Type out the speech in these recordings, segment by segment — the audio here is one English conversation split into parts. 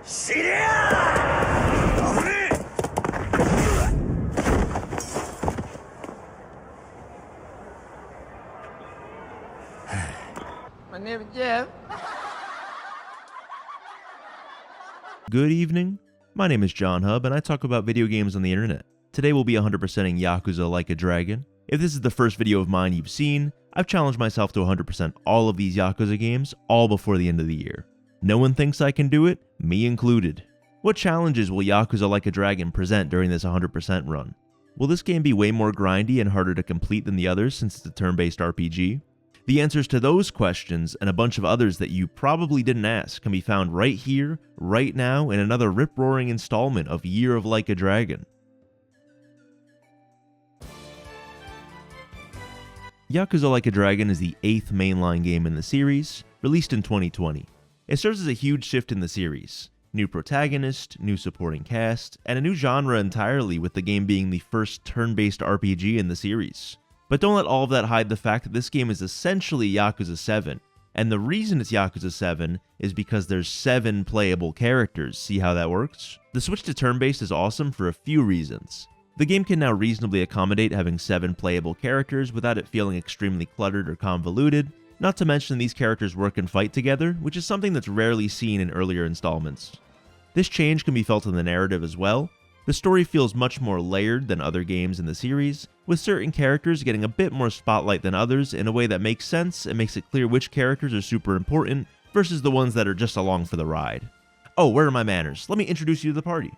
My name is Jeff. Good evening, my name is John Hub and I talk about video games on the internet. Today we'll be 100%ing Yakuza Like a Dragon. If this is the first video of mine you've seen, I've challenged myself to 100% all of these Yakuza games, all before the end of the year. No one thinks I can do it, me included. What challenges will Yakuza Like a Dragon present during this 100% run? Will this game be way more grindy and harder to complete than the others since it's a turn-based RPG? The answers to those questions and a bunch of others that you probably didn't ask can be found right here, right now, in another rip-roaring installment of Year of Like a Dragon. Yakuza Like a Dragon is the 8th mainline game in the series, released in 2020. It serves as a huge shift in the series. New protagonist, new supporting cast, and a new genre entirely, with the game being the first turn-based RPG in the series. But don't let all of that hide the fact that this game is essentially Yakuza 7, and the reason it's Yakuza 7 is because there's 7 playable characters. See how that works? The switch to turn-based is awesome for a few reasons. The game can now reasonably accommodate having 7 playable characters without it feeling extremely cluttered or convoluted, not to mention these characters work and fight together, which is something that's rarely seen in earlier installments. This change can be felt in the narrative as well. The story feels much more layered than other games in the series, with certain characters getting a bit more spotlight than others in a way that makes sense and makes it clear which characters are super important versus the ones that are just along for the ride. Oh, where are my manners? Let me introduce you to the party.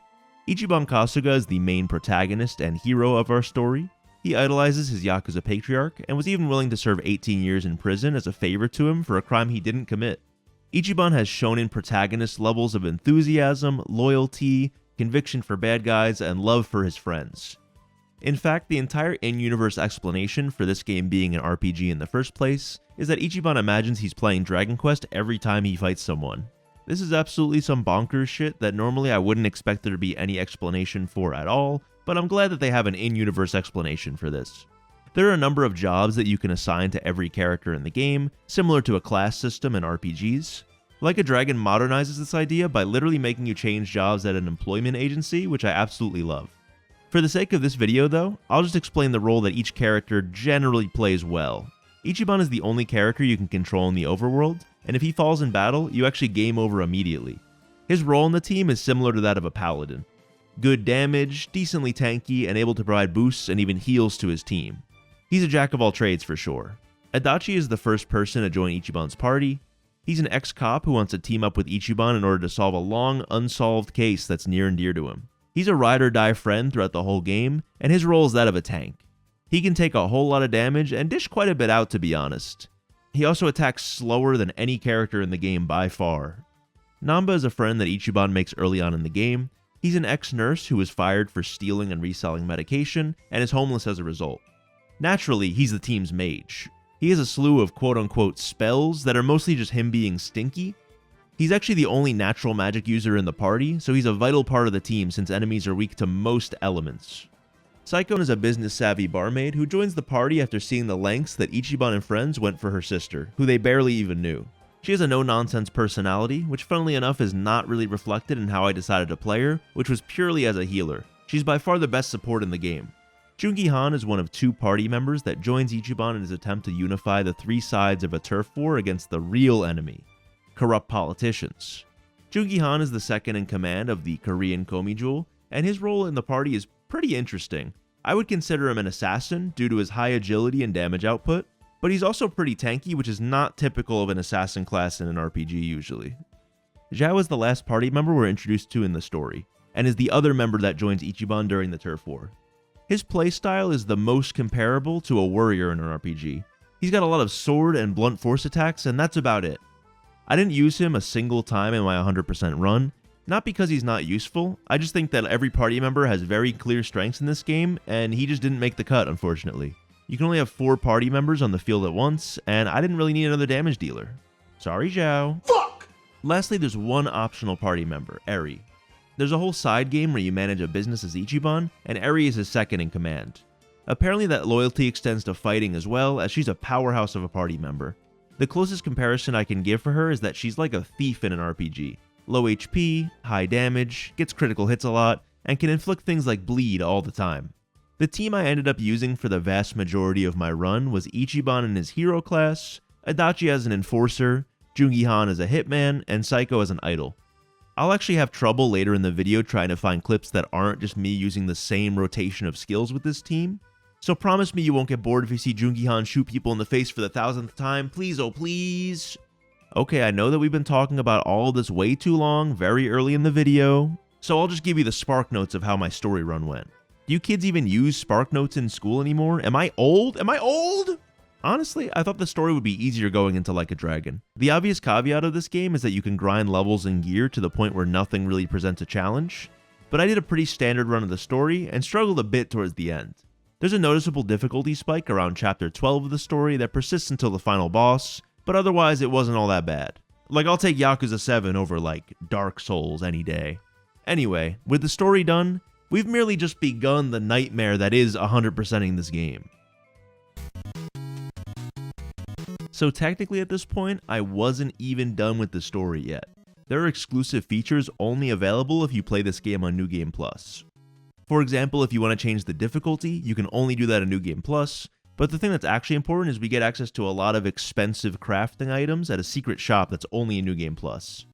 Ichiban Kasuga is the main protagonist and hero of our story. He idolizes his Yakuza patriarch and was even willing to serve 18 years in prison as a favor to him for a crime he didn't commit. Ichiban has shonen protagonist levels of enthusiasm, loyalty, conviction for bad guys, and love for his friends. In fact, the entire in-universe explanation for this game being an RPG in the first place is that Ichiban imagines he's playing Dragon Quest every time he fights someone. This is absolutely some bonkers shit that normally I wouldn't expect there to be any explanation for at all, but I'm glad that they have an in-universe explanation for this. There are a number of jobs that you can assign to every character in the game, similar to a class system in RPGs. Like a Dragon modernizes this idea by literally making you change jobs at an employment agency, which I absolutely love. For the sake of this video though, I'll just explain the role that each character generally plays well. Ichiban is the only character you can control in the overworld, and if he falls in battle, you actually game over immediately. His role in the team is similar to that of a paladin. Good damage, decently tanky, and able to provide boosts and even heals to his team. He's a jack of all trades for sure. Adachi is the first person to join Ichiban's party. He's an ex-cop who wants to team up with Ichiban in order to solve a long, unsolved case that's near and dear to him. He's a ride-or-die friend throughout the whole game, and his role is that of a tank. He can take a whole lot of damage and dish quite a bit out, to be honest. He also attacks slower than any character in the game by far. Namba is a friend that Ichiban makes early on in the game. He's an ex-nurse who was fired for stealing and reselling medication, and is homeless as a result. Naturally, he's the team's mage. He has a slew of quote-unquote spells that are mostly just him being stinky. He's actually the only natural magic user in the party, so he's a vital part of the team since enemies are weak to most elements. Saikon is a business-savvy barmaid who joins the party after seeing the lengths that Ichiban and friends went for her sister, who they barely even knew. She has a no-nonsense personality, which funnily enough is not really reflected in how I decided to play her, which was purely as a healer. She's by far the best support in the game. Jungi Han is one of 2 party members that joins Ichiban in his attempt to unify the 3 sides of a turf war against the real enemy, corrupt politicians. Jungi Han is the second in command of the Korean Komi Jewel, and his role in the party is pretty interesting. I would consider him an assassin due to his high agility and damage output, but he's also pretty tanky, which is not typical of an assassin class in an RPG usually. Zhao is the last party member we're introduced to in the story, and is the other member that joins Ichiban during the turf war. His playstyle is the most comparable to a warrior in an RPG. He's got a lot of sword and blunt force attacks, and that's about it. I didn't use him a single time in my 100% run, not because he's not useful, I just think that every party member has very clear strengths in this game, and he just didn't make the cut, unfortunately. You can only have 4 party members on the field at once, and I didn't really need another damage dealer. Sorry, Zhao. Fuck! Lastly, there's one optional party member, Eri. There's a whole side game where you manage a business as Ichiban, and Eri is his second in command. Apparently that loyalty extends to fighting as well, as she's a powerhouse of a party member. The closest comparison I can give for her is that she's like a thief in an RPG. low HP, high damage, gets critical hits a lot, and can inflict things like bleed all the time. The team I ended up using for the vast majority of my run was Ichiban in his hero class, Adachi as an enforcer, Jungi-Han as a hitman, and Psycho as an idol. I'll actually have trouble later in the video trying to find clips that aren't just me using the same rotation of skills with this team, so promise me you won't get bored if you see Jungi-Han shoot people in the face for the 1000th time, please oh please. Okay, I know that we've been talking about all of this way too long, very early in the video, so I'll just give you the spark notes of how my story run went. Do you kids even use spark notes in school anymore? Am I old? Am I old? Honestly, I thought the story would be easier going into Like a Dragon. The obvious caveat of this game is that you can grind levels and gear to the point where nothing really presents a challenge, but I did a pretty standard run of the story and struggled a bit towards the end. There's a noticeable difficulty spike around chapter 12 of the story that persists until the final boss, but otherwise it wasn't all that bad. Like, I'll take Yakuza 7 over, like, Dark Souls any day. Anyway, with the story done, we've merely just begun the nightmare that is 100%ing this game. So technically at this point, I wasn't even done with the story yet. There are exclusive features only available if you play this game on New Game Plus. For example, if you want to change the difficulty, you can only do that in New Game Plus, but the thing that's actually important is we get access to a lot of expensive crafting items at a secret shop that's only in New Game Plus.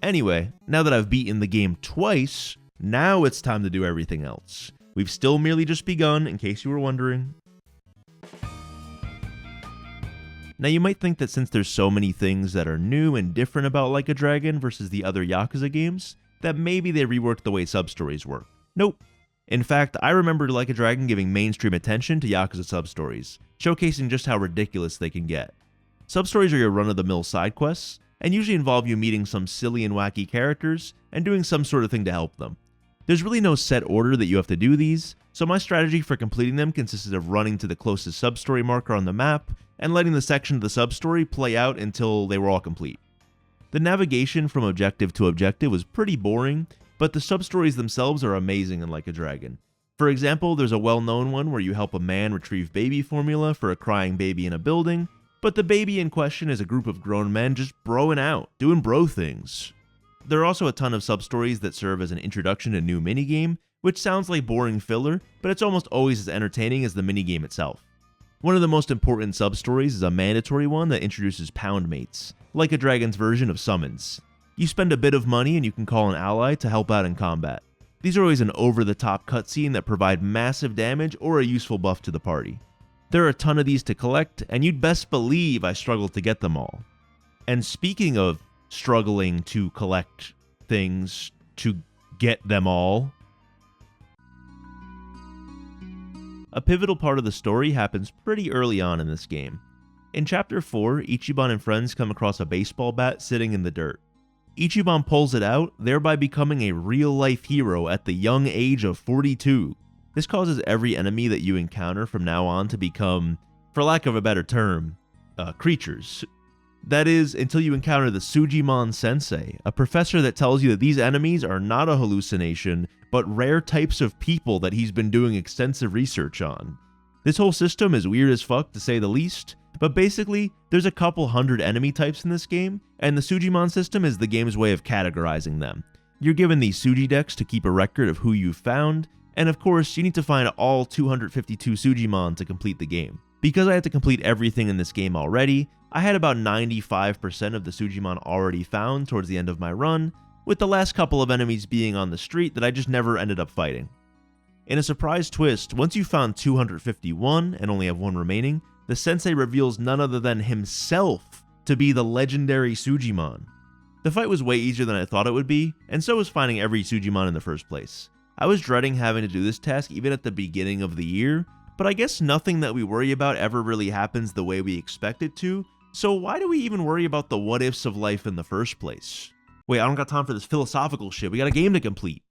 Anyway, now that I've beaten the game twice, now it's time to do everything else. We've still merely just begun, in case you were wondering. Now you might think that since there's so many things that are new and different about Like a Dragon versus the other Yakuza games, that maybe they reworked the way sub-stories work. Nope. In fact, I remember Like a Dragon giving mainstream attention to Yakuza sub-stories, showcasing just how ridiculous they can get. Sub-stories are your run-of-the-mill side quests, and usually involve you meeting some silly and wacky characters and doing some sort of thing to help them. There's really no set order that you have to do these, so my strategy for completing them consisted of running to the closest sub-story marker on the map and letting the section of the sub-story play out until they were all complete. The navigation from objective to objective was pretty boring, but the sub-stories themselves are amazing in Like a Dragon. For example, there's a well-known one where you help a man retrieve baby formula for a crying baby in a building, but the baby in question is a group of grown men just broing out, doing bro things. There are also a ton of sub-stories that serve as an introduction to a new minigame, which sounds like boring filler, but it's almost always as entertaining as the minigame itself. One of the most important sub-stories is a mandatory one that introduces pound mates, Like a Dragon's version of summons. You spend a bit of money and you can call an ally to help out in combat. These are always an over-the-top cutscene that provide massive damage or a useful buff to the party. There are a ton of these to collect, and you'd best believe I struggled to get them all. And speaking of struggling to collect things to get them all, a pivotal part of the story happens pretty early on in this game. In Chapter 4, Ichiban and friends come across a baseball bat sitting in the dirt. Ichiban pulls it out, thereby becoming a real-life hero at the young age of 42. This causes every enemy that you encounter from now on to become, for lack of a better term, creatures. That is, until you encounter the Sujimon Sensei, a professor that tells you that these enemies are not a hallucination, but rare types of people that he's been doing extensive research on. This whole system is weird as fuck, to say the least, but basically, there's a couple hundred enemy types in this game, and the Sujimon system is the game's way of categorizing them. You're given these Suji decks to keep a record of who you've found, and of course, you need to find all 252 Sujimon to complete the game. Because I had to complete everything in this game already, I had about 95% of the Sujimon already found towards the end of my run, with the last couple of enemies being on the street that I just never ended up fighting. In a surprise twist, once you've found 251 and only have one remaining, the sensei reveals none other than himself to be the legendary Sujimon. The fight was way easier than I thought it would be, and so was finding every Sujimon in the first place. I was dreading having to do this task even at the beginning of the year, but I guess nothing that we worry about ever really happens the way we expect it to, so why do we even worry about the what-ifs of life in the first place? Wait, I don't got time for this philosophical shit, we got a game to complete.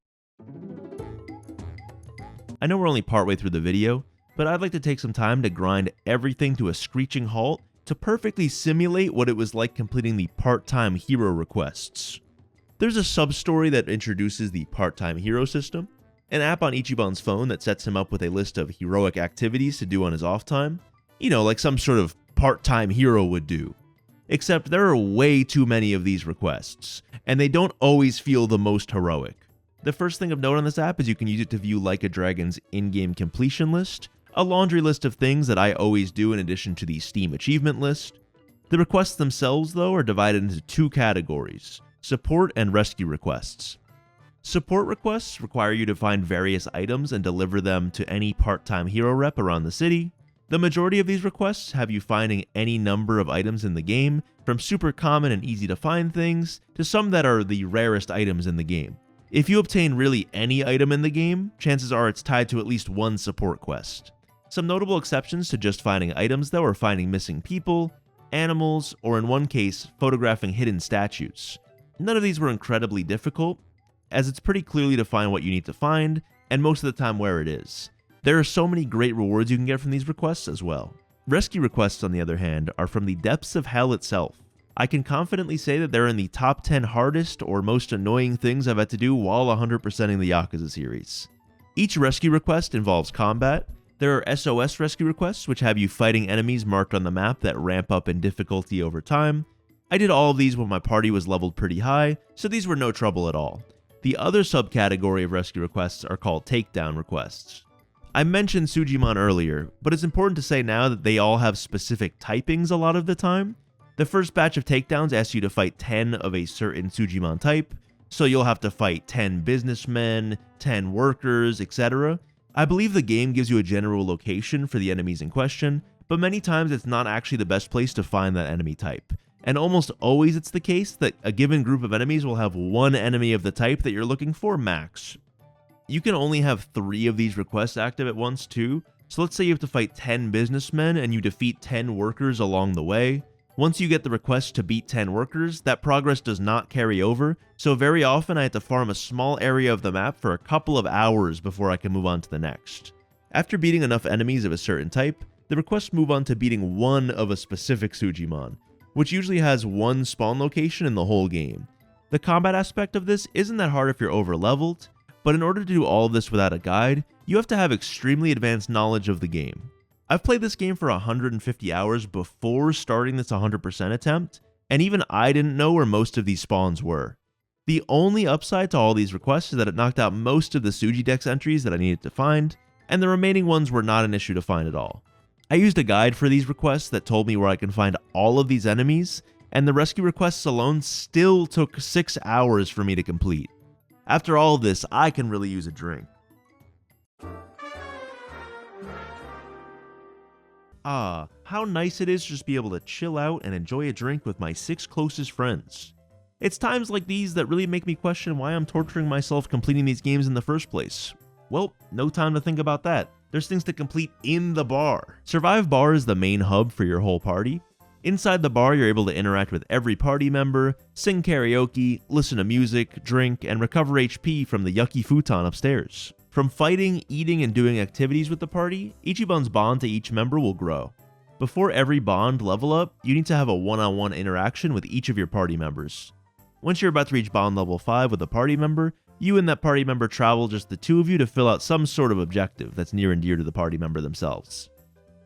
I know we're only partway through the video, but I'd like to take some time to grind everything to a screeching halt to perfectly simulate what it was like completing the part-time hero requests. There's a sub-story that introduces the part-time hero system, an app on Ichiban's phone that sets him up with a list of heroic activities to do on his off time, you know, like some sort of part-time hero would do. except there are way too many of these requests, and they don't always feel the most heroic. The first thing of note on this app is you can use it to view Like a Dragon's in-game completion list, a laundry list of things that I always do in addition to the Steam achievement list. The requests themselves, though, are divided into two categories: support and rescue requests. Support requests require you to find various items and deliver them to any part-time hero rep around the city. The majority of these requests have you finding any number of items in the game, from super common and easy to find things, to some that are the rarest items in the game. If you obtain really any item in the game, chances are it's tied to at least one support quest. Some notable exceptions to just finding items, though, are finding missing people, animals, or in one case, photographing hidden statues. None of these were incredibly difficult, as it's pretty clearly to find what you need to find, and most of the time where it is. There are so many great rewards you can get from these requests as well. Rescue requests, on the other hand, are from the depths of hell itself. I can confidently say that they're in the top 10 hardest or most annoying things I've had to do while 100%ing the Yakuza series. Each rescue request involves combat. There are SOS rescue requests, which have you fighting enemies marked on the map that ramp up in difficulty over time. I did all of these when my party was leveled pretty high, so these were no trouble at all. The other subcategory of rescue requests are called takedown requests. I mentioned Sujimon earlier, but it's important to say now that they all have specific typings a lot of the time. The first batch of takedowns asks you to fight 10 of a certain Sujimon type, so you'll have to fight 10 businessmen, 10 workers, etc. I believe the game gives you a general location for the enemies in question, but many times it's not actually the best place to find that enemy type. And almost always it's the case that a given group of enemies will have one enemy of the type that you're looking for max. You can only have 3 of these requests active at once too, so let's say you have to fight 10 businessmen and you defeat 10 workers along the way. Once you get the request to beat 10 workers, that progress does not carry over, so very often I have to farm a small area of the map for a couple of hours before I can move on to the next. After beating enough enemies of a certain type, the requests move on to beating one of a specific Sujimon, which usually has one spawn location in the whole game. The combat aspect of this isn't that hard if you're over-leveled, but in order to do all of this without a guide, you have to have extremely advanced knowledge of the game. I've played this game for 150 hours before starting this 100% attempt, and even I didn't know where most of these spawns were. The only upside to all these requests is that it knocked out most of the Sujidex entries that I needed to find, and the remaining ones were not an issue to find at all. I used a guide for these requests that told me where I can find all of these enemies, and the rescue requests alone still took 6 hours for me to complete. After all of this, I can really use a drink. Ah, how nice it is to just be able to chill out and enjoy a drink with my 6 closest friends. It's times like these that really make me question why I'm torturing myself completing these games in the first place. Well, no time to think about that. There's things to complete in the bar. Survive Bar is the main hub for your whole party. Inside the bar, you're able to interact with every party member, sing karaoke, listen to music, drink, and recover HP from the yucky futon upstairs. From fighting, eating, and doing activities with the party, Ichiban's bond to each member will grow. Before every bond level up, you need to have a one-on-one interaction with each of your party members. Once you're about to reach bond level 5 with a party member, you and that party member travel just the 2 of you to fill out some sort of objective that's near and dear to the party member themselves.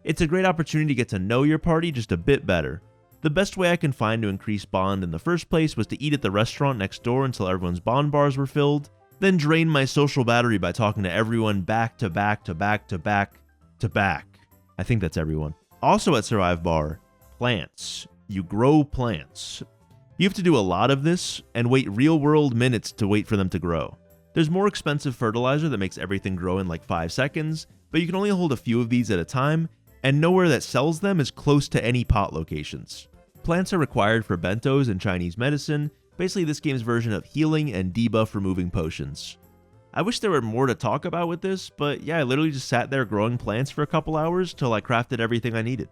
It's a great opportunity to get to know your party just a bit better. The best way I can find to increase bond in the first place was to eat at the restaurant next door until everyone's bond bars were filled, then drain my social battery by talking to everyone back to back to back to back to back. I think that's everyone. Also at Survive Bar, plants. You grow plants. You have to do a lot of this and wait real-world minutes to wait for them to grow. There's more expensive fertilizer that makes everything grow in like 5 seconds, but you can only hold a few of these at a time, and nowhere that sells them is close to any pot locations. Plants are required for bentos and Chinese medicine, basically this game's version of healing and debuff removing potions. I wish there were more to talk about with this, but yeah, I literally just sat there growing plants for a couple hours till I crafted everything I needed.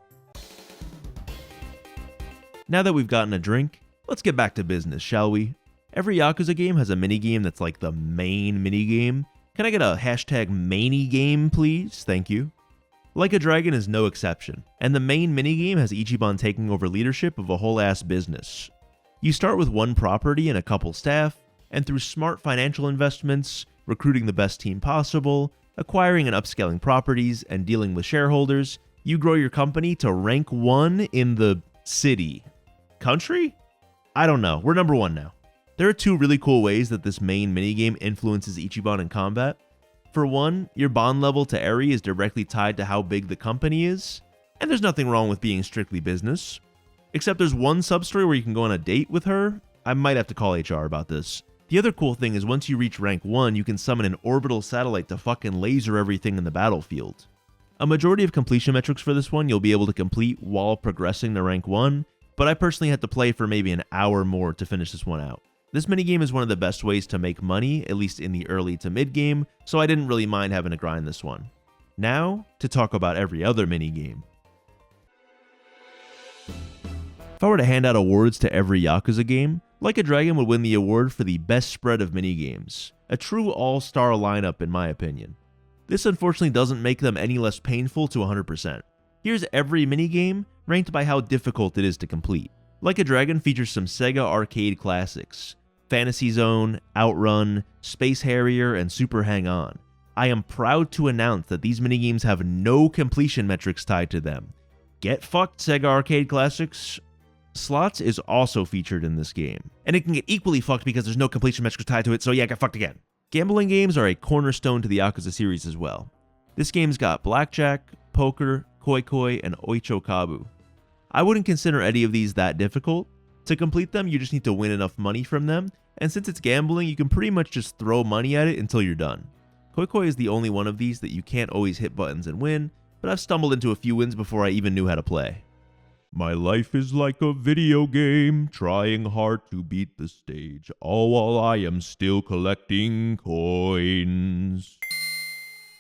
Now that we've gotten a drink, let's get back to business, shall we? Every Yakuza game has a minigame that's like the main minigame. Can I get a hashtag mainigame, please? Thank you. Like a Dragon is no exception, and the main minigame has Ichiban taking over leadership of a whole ass business. You start with one property and a couple staff, and through smart financial investments, recruiting the best team possible, acquiring and upscaling properties, and dealing with shareholders, you grow your company to rank 1 in the city. Country? I don't know. We're number 1 now. There are 2 really cool ways that this main minigame influences Ichiban in combat. For one, your bond level to Eri is directly tied to how big the company is, and there's nothing wrong with being strictly business. Except there's one sub-story where you can go on a date with her. I might have to call HR about this. The other cool thing is once you reach rank 1, you can summon an orbital satellite to fucking laser everything in the battlefield. A majority of completion metrics for this one you'll be able to complete while progressing to rank 1, but I personally had to play for maybe an hour more to finish this one out. This minigame is one of the best ways to make money, at least in the early to mid game, so I didn't really mind having to grind this one. Now, to talk about every other minigame. If I were to hand out awards to every Yakuza game, Like a Dragon would win the award for the best spread of minigames. A true all-star lineup in my opinion. This unfortunately doesn't make them any less painful to 100%. Here's every minigame, ranked by how difficult it is to complete. Like a Dragon features some Sega arcade classics. Fantasy Zone, Outrun, Space Harrier, and Super Hang-On. I am proud to announce that these minigames have no completion metrics tied to them. Get fucked, Sega arcade classics. Slots is also featured in this game, and it can get equally fucked because there's no completion metrics tied to it, so yeah, get fucked again. Gambling games are a cornerstone to the Yakuza series as well. This game's got blackjack, poker, koi koi, and oichokabu. I wouldn't consider any of these that difficult. To complete them, you just need to win enough money from them, and since it's gambling, you can pretty much just throw money at it until you're done. Koi koi is the only one of these that you can't always hit buttons and win, but I've stumbled into a few wins before I even knew how to play. My life is like a video game, trying hard to beat the stage, all while I am still collecting coins.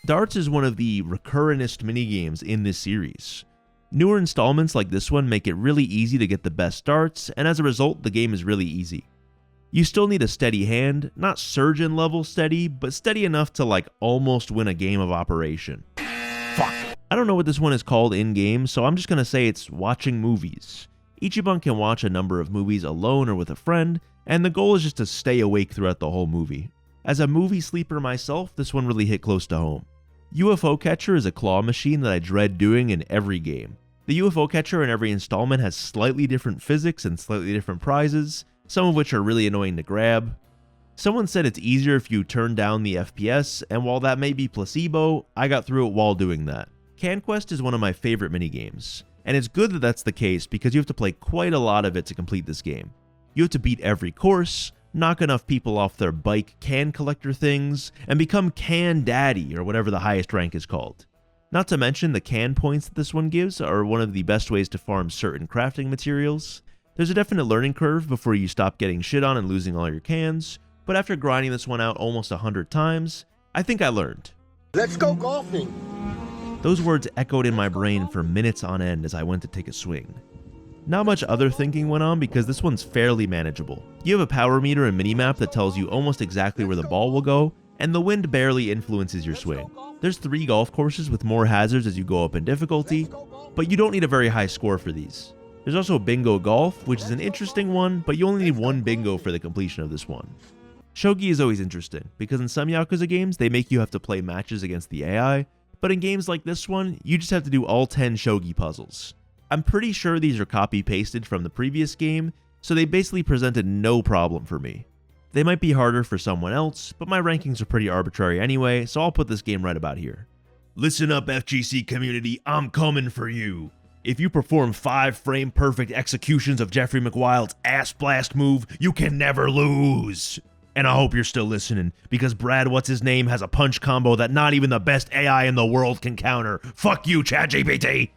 Darts is one of the recurrentest minigames in this series. Newer installments like this one make it really easy to get the best darts, and as a result, the game is really easy. You still need a steady hand, not surgeon level steady, but steady enough to like almost win a game of Operation. Fuck. I don't know what this one is called in-game, so I'm just gonna say it's watching movies. Ichiban can watch a number of movies alone or with a friend, and the goal is just to stay awake throughout the whole movie. As a movie sleeper myself, this one really hit close to home. UFO Catcher is a claw machine that I dread doing in every game. The UFO Catcher in every installment has slightly different physics and slightly different prizes, some of which are really annoying to grab. Someone said it's easier if you turn down the FPS, and while that may be placebo, I got through it while doing that. Conquest is one of my favorite minigames, and it's good that that's the case because you have to play quite a lot of it to complete this game. You have to beat every course, knock enough people off their bike can collector things, and become can daddy or whatever the highest rank is called. Not to mention the can points that this one gives are one of the best ways to farm certain crafting materials. There's a definite learning curve before you stop getting shit on and losing all your cans, but after grinding this one out almost 100 times, I think I learned. Let's go golfing! Those words echoed in my brain for minutes on end as I went to take a swing. Not much other thinking went on because this one's fairly manageable. You have a power meter and minimap that tells you almost exactly where the ball will go, and the wind barely influences your swing. There's 3 golf courses with more hazards as you go up in difficulty, but you don't need a very high score for these. There's also Bingo Golf, which is an interesting one, but you only need 1 bingo for the completion of this one. Shogi is always interesting, because in some Yakuza games, they make you have to play matches against the AI, but in games like this one, you just have to do all 10 shogi puzzles. I'm pretty sure these are copy-pasted from the previous game, so they basically presented no problem for me. They might be harder for someone else, but my rankings are pretty arbitrary anyway, so I'll put this game right about here. Listen up, FGC community, I'm coming for you. If you perform 5 frame-perfect executions of Jeffrey McWild's ass blast move, you can never lose. And I hope you're still listening, because Brad What's-His-Name has a punch combo that not even the best AI in the world can counter. Fuck you, ChatGPT!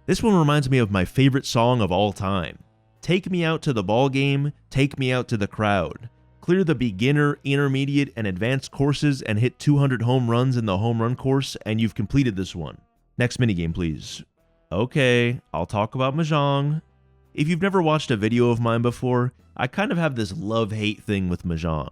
This one reminds me of my favorite song of all time. Take me out to the ball game, take me out to the crowd. Clear the beginner, intermediate, and advanced courses and hit 200 home runs in the home run course, and you've completed this one. Next minigame, please. Okay, I'll talk about Mahjong. If you've never watched a video of mine before, I kind of have this love-hate thing with Mahjong.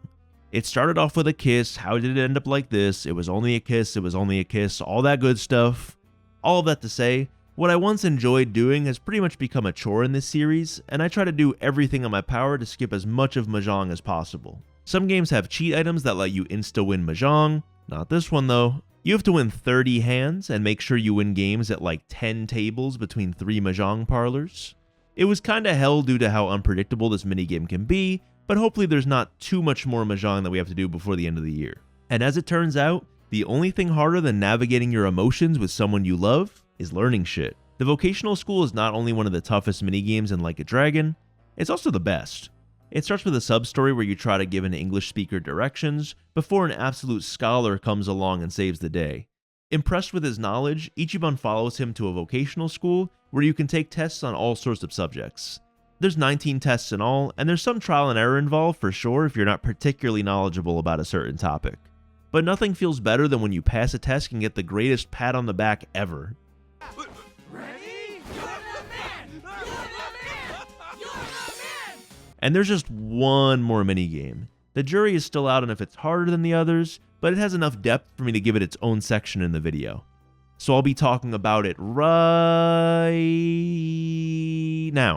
It started off with a kiss, how did it end up like this? It was only a kiss, it was only a kiss, all that good stuff. All of that to say, what I once enjoyed doing has pretty much become a chore in this series, and I try to do everything in my power to skip as much of Mahjong as possible. Some games have cheat items that let you insta-win Mahjong, not this one though. You have to win 30 hands and make sure you win games at like 10 tables between 3 Mahjong parlors. It was kinda hell due to how unpredictable this minigame can be, but hopefully there's not too much more mahjong that we have to do before the end of the year. And as it turns out, the only thing harder than navigating your emotions with someone you love is learning shit. The vocational school is not only one of the toughest minigames in Like a Dragon, it's also the best. It starts with a sub-story where you try to give an English speaker directions before an absolute scholar comes along and saves the day. Impressed with his knowledge, Ichiban follows him to a vocational school where you can take tests on all sorts of subjects. There's 19 tests in all, and there's some trial and error involved for sure if you're not particularly knowledgeable about a certain topic. But nothing feels better than when you pass a test and get the greatest pat on the back ever. Ready? You're the man! You're the man! You're the man! And there's just one more minigame. The jury is still out on if it's harder than the others, but it has enough depth for me to give it its own section in the video. So I'll be talking about it right now.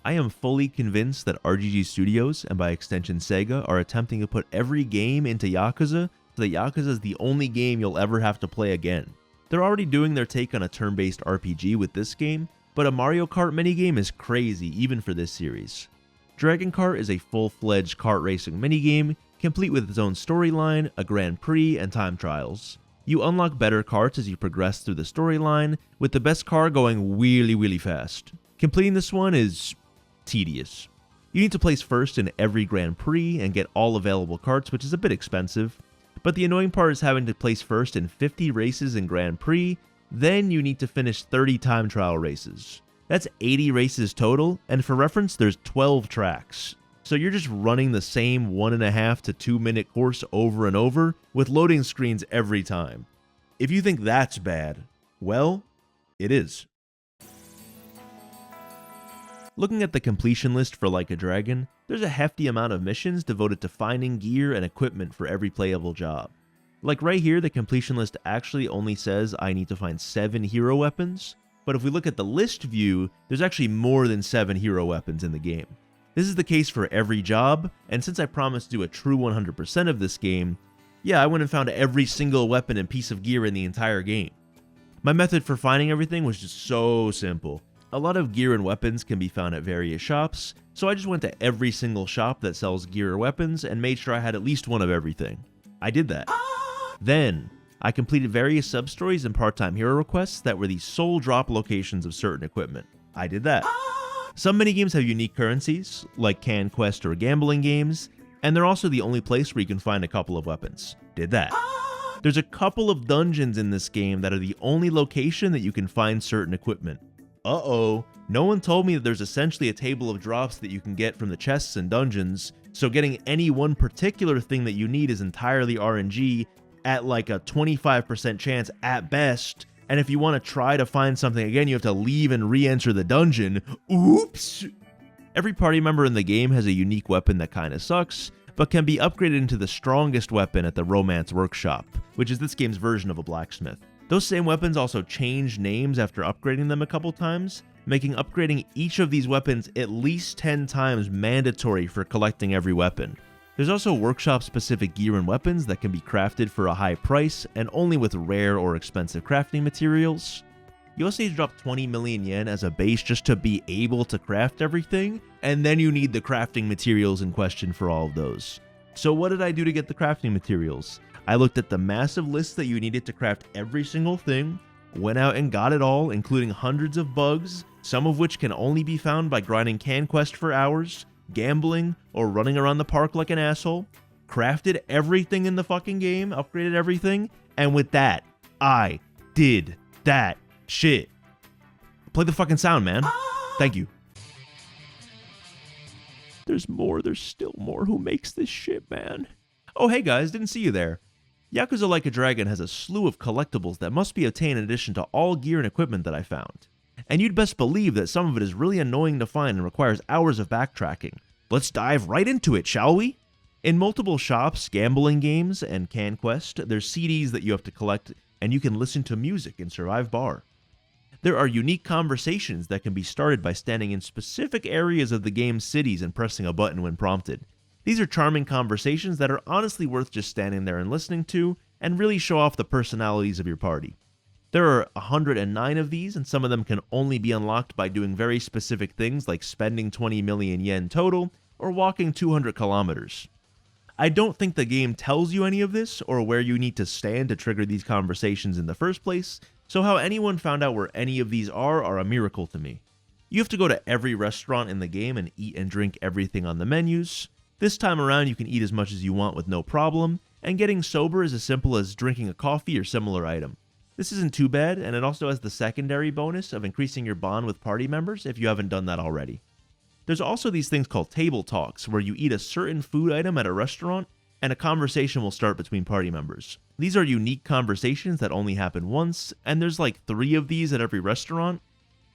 I am fully convinced that RGG Studios, and by extension Sega, are attempting to put every game into Yakuza so that Yakuza is the only game you'll ever have to play again. They're already doing their take on a turn-based RPG with this game, but a Mario Kart minigame is crazy even for this series. Dragon Kart is a full-fledged kart racing minigame, complete with its own storyline, a Grand Prix, and time trials. You unlock better karts as you progress through the storyline, with the best car going really fast. Completing this one is tedious. You need to place first in every Grand Prix and get all available karts, which is a bit expensive. But the annoying part is having to place first in 50 races in Grand Prix, then you need to finish 30 time trial races. That's 80 races total, and for reference, there's 12 tracks. So you're just running the same 1.5 to 2 minute course over and over, with loading screens every time. If you think that's bad, well, it is. Looking at the completion list for Like a Dragon, there's a hefty amount of missions devoted to finding gear and equipment for every playable job. Like right here, the completion list actually only says I need to find 7 hero weapons, but if we look at the list view, there's actually more than 7 hero weapons in the game. This is the case for every job, and since I promised to do a true 100% of this game, yeah, I went and found every single weapon and piece of gear in the entire game. My method for finding everything was just so simple. A lot of gear and weapons can be found at various shops, so I just went to every single shop that sells gear or weapons and made sure I had at least one of everything. I did that. Then, I completed various sub-stories and part-time hero requests that were the sole drop locations of certain equipment. I did that. Some minigames have unique currencies, like Can Quest or gambling games, and they're also the only place where you can find a couple of weapons. Did that. There's a couple of dungeons in this game that are the only location that you can find certain equipment. Uh-oh, no one told me that there's essentially a table of drops that you can get from the chests and dungeons, so getting any one particular thing that you need is entirely RNG at like a 25% chance at best, and if you want to try to find something again, you have to leave and re-enter the dungeon. Oops! Every party member in the game has a unique weapon that kinda sucks, but can be upgraded into the strongest weapon at the Romance Workshop, which is this game's version of a blacksmith. Those same weapons also change names after upgrading them a couple times, making upgrading each of these weapons at least 10 times mandatory for collecting every weapon. There's also workshop-specific gear and weapons that can be crafted for a high price and only with rare or expensive crafting materials. You also need to drop 20 million yen as a base just to be able to craft everything, and then you need the crafting materials in question for all of those. So what did I do to get the crafting materials? I looked at the massive list that you needed to craft every single thing, went out and got it all, including hundreds of bugs, some of which can only be found by grinding Can Quest for hours, gambling, or running around the park like an asshole, crafted everything in the fucking game, upgraded everything, and with that, I did that shit. Play the fucking sound, man. Thank you. There's still more. Who makes this shit, man? Oh, hey guys, didn't see you there. Yakuza Like a Dragon has a slew of collectibles that must be obtained in addition to all gear and equipment that I found. And you'd best believe that some of it is really annoying to find and requires hours of backtracking. Let's dive right into it, shall we? In multiple shops, gambling games, and Can Quest, there's CDs that you have to collect, and you can listen to music in Survive Bar. There are unique conversations that can be started by standing in specific areas of the game's cities and pressing a button when prompted. These are charming conversations that are honestly worth just standing there and listening to, and really show off the personalities of your party. There are 109 of these, and some of them can only be unlocked by doing very specific things like spending 20 million yen total or walking 200 kilometers. I don't think the game tells you any of this or where you need to stand to trigger these conversations in the first place, so how anyone found out where any of these are a miracle to me. You have to go to every restaurant in the game and eat and drink everything on the menus. This time around you can eat as much as you want with no problem, and getting sober is as simple as drinking a coffee or similar item. This isn't too bad, and it also has the secondary bonus of increasing your bond with party members if you haven't done that already. There's also these things called table talks, where you eat a certain food item at a restaurant, and a conversation will start between party members. These are unique conversations that only happen once, and there's like 3 of these at every restaurant.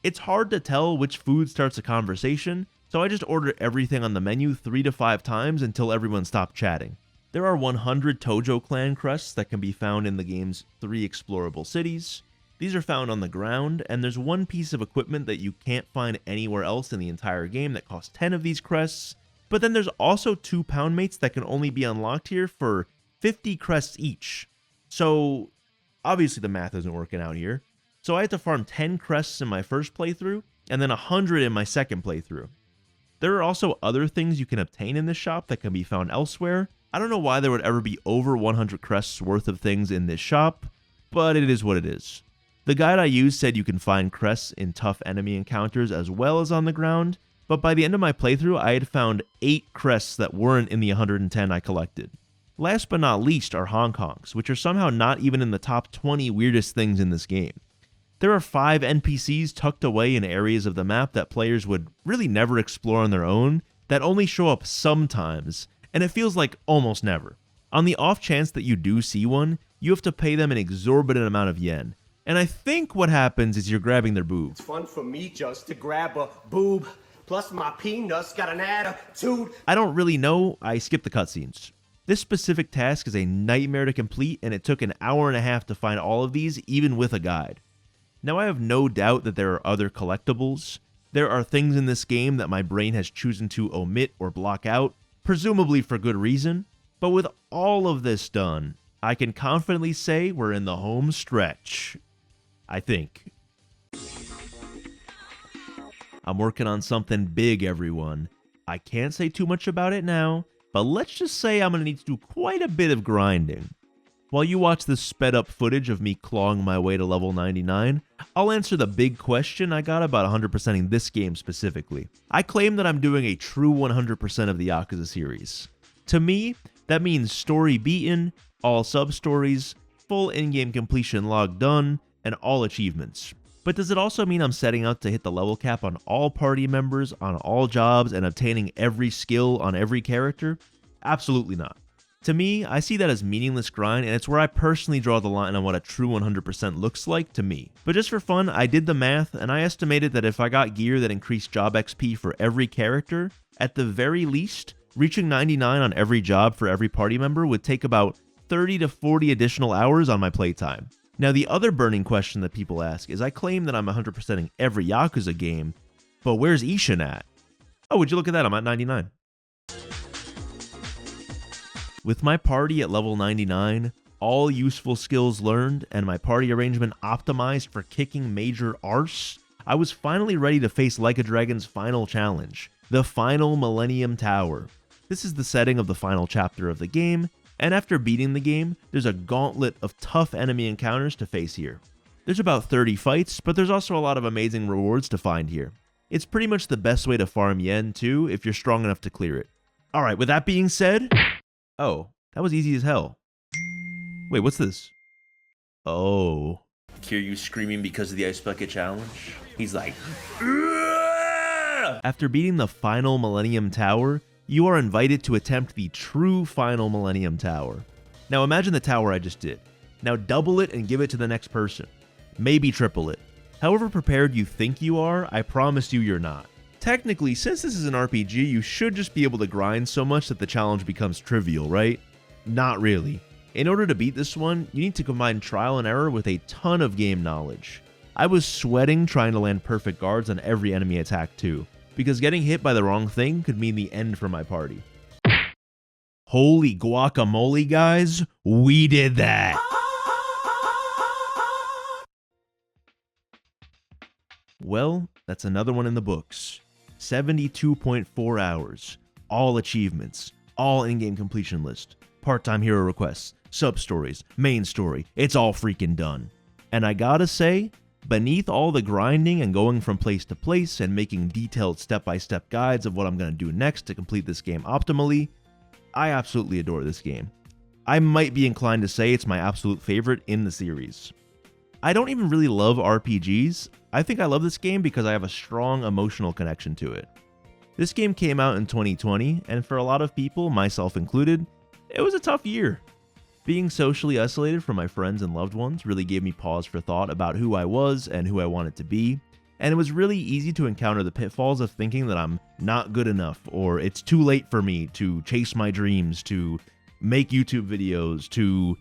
It's hard to tell which food starts a conversation, so I just order everything on the menu 3 to 5 times until everyone stopped chatting. There are 100 Tojo clan crests that can be found in the game's 3 explorable cities. These are found on the ground, and there's one piece of equipment that you can't find anywhere else in the entire game that costs 10 of these crests, but then there's also 2 pound mates that can only be unlocked here for 50 crests each. So obviously the math isn't working out here. So I had to farm 10 crests in my first playthrough, and then 100 in my second playthrough. There are also other things you can obtain in this shop that can be found elsewhere. I don't know why there would ever be over 100 crests worth of things in this shop, but it is what it is. The guide I used said you can find crests in tough enemy encounters as well as on the ground, but by the end of my playthrough I had found 8 crests that weren't in the 110 I collected. Last but not least are Hong Kongs, which are somehow not even in the top 20 weirdest things in this game. There are 5 NPCs tucked away in areas of the map that players would really never explore on their own, that only show up sometimes, and it feels like almost never. On the off chance that you do see one, you have to pay them an exorbitant amount of yen. And I think what happens is you're grabbing their boob. It's fun for me just to grab a boob, plus my peanuts got an attitude. I don't really know, I skipped the cutscenes. This specific task is a nightmare to complete, and it took an hour and a half to find all of these, even with a guide. Now I have no doubt that there are other collectibles. There are things in this game that my brain has chosen to omit or block out, presumably for good reason, but with all of this done, I can confidently say we're in the home stretch. I think. I'm working on something big, everyone. I can't say too much about it now, but let's just say I'm going to need to do quite a bit of grinding. While you watch this sped up footage of me clawing my way to level 99, I'll answer the big question I got about 100%ing this game specifically. I claim that I'm doing a true 100% of the Yakuza series. To me, that means story beaten, all sub-stories, full in-game completion log done, and all achievements. But does it also mean I'm setting out to hit the level cap on all party members, on all jobs, and obtaining every skill on every character? Absolutely not. To me, I see that as meaningless grind, and it's where I personally draw the line on what a true 100% looks like to me. But just for fun, I did the math, and I estimated that if I got gear that increased job XP for every character, at the very least, reaching 99 on every job for every party member would take about 30 to 40 additional hours on my playtime. Now the other burning question that people ask is I claim that I'm 100%ing every Yakuza game, but where's Ishin at? Oh, would you look at that, I'm at 99. With my party at level 99, all useful skills learned, and my party arrangement optimized for kicking major arse, I was finally ready to face Like a Dragon's final challenge, the final Millennium Tower. This is the setting of the final chapter of the game, and after beating the game, there's a gauntlet of tough enemy encounters to face here. There's about 30 fights, but there's also a lot of amazing rewards to find here. It's pretty much the best way to farm yen too, if you're strong enough to clear it. Alright, with that being said... Oh, that was easy as hell. Wait, what's this? Oh. Kiryu screaming because of the Ice Bucket Challenge? He's like... Ugh! After beating the final Millennium Tower, you are invited to attempt the true final Millennium Tower. Now imagine the tower I just did. Now double it and give it to the next person. Maybe triple it. However prepared you think you are, I promise you you're not. Technically, since this is an RPG, you should just be able to grind so much that the challenge becomes trivial, right? Not really. In order to beat this one, you need to combine trial and error with a ton of game knowledge. I was sweating trying to land perfect guards on every enemy attack too, because getting hit by the wrong thing could mean the end for my party. Holy guacamole, guys, we did that! Well, that's another one in the books. 72.4 hours, all achievements, all in-game completion list, part-time hero requests, sub-stories, main story, it's all freaking done. And I gotta say, beneath all the grinding and going from place to place and making detailed step-by-step guides of what I'm gonna do next to complete this game optimally, I absolutely adore this game. I might be inclined to say it's my absolute favorite in the series. I don't even really love RPGs. I think I love this game because I have a strong emotional connection to it. This game came out in 2020, and for a lot of people, myself included, it was a tough year. Being socially isolated from my friends and loved ones really gave me pause for thought about who I was and who I wanted to be, and it was really easy to encounter the pitfalls of thinking that I'm not good enough, or it's too late for me to chase my dreams, to make YouTube videos, to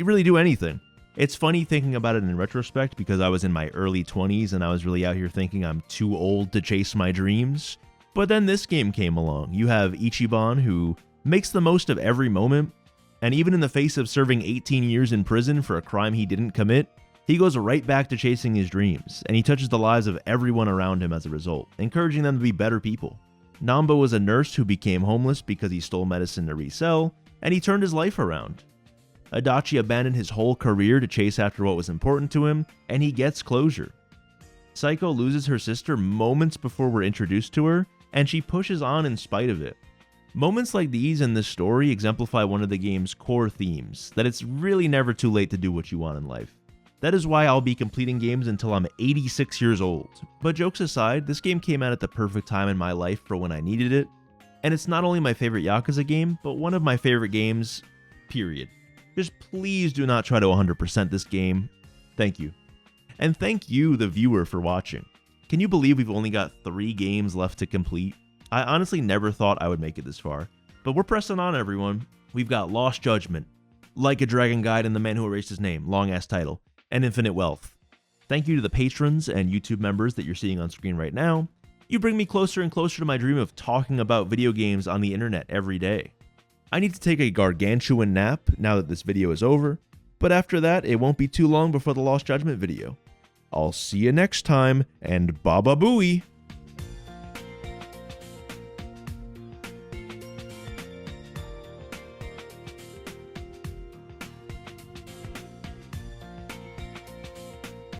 really do anything. It's funny thinking about it in retrospect because I was in my early 20s and I was really out here thinking I'm too old to chase my dreams. But then this game came along. You have Ichiban, who makes the most of every moment, and even in the face of serving 18 years in prison for a crime he didn't commit, he goes right back to chasing his dreams, and he touches the lives of everyone around him as a result, encouraging them to be better people. Namba was a nurse who became homeless because he stole medicine to resell, and he turned his life around. Adachi abandoned his whole career to chase after what was important to him, and he gets closure. Saiko loses her sister moments before we're introduced to her, and she pushes on in spite of it. Moments like these in this story exemplify one of the game's core themes, that it's really never too late to do what you want in life. That is why I'll be completing games until I'm 86 years old. But jokes aside, this game came out at the perfect time in my life for when I needed it, and it's not only my favorite Yakuza game, but one of my favorite games, period. Just please do not try to 100% this game. Thank you. And thank you, the viewer, for watching. Can you believe we've only got 3 games left to complete? I honestly never thought I would make it this far. But we're pressing on, everyone. We've got Lost Judgment, Like a Dragon Guide and The Man Who Erased His Name, long-ass title, and Infinite Wealth. Thank you to the patrons and YouTube members that you're seeing on screen right now. You bring me closer and closer to my dream of talking about video games on the internet every day. I need to take a gargantuan nap now that this video is over, but after that, it won't be too long before the Lost Judgment video. I'll see you next time, and Baba Booey!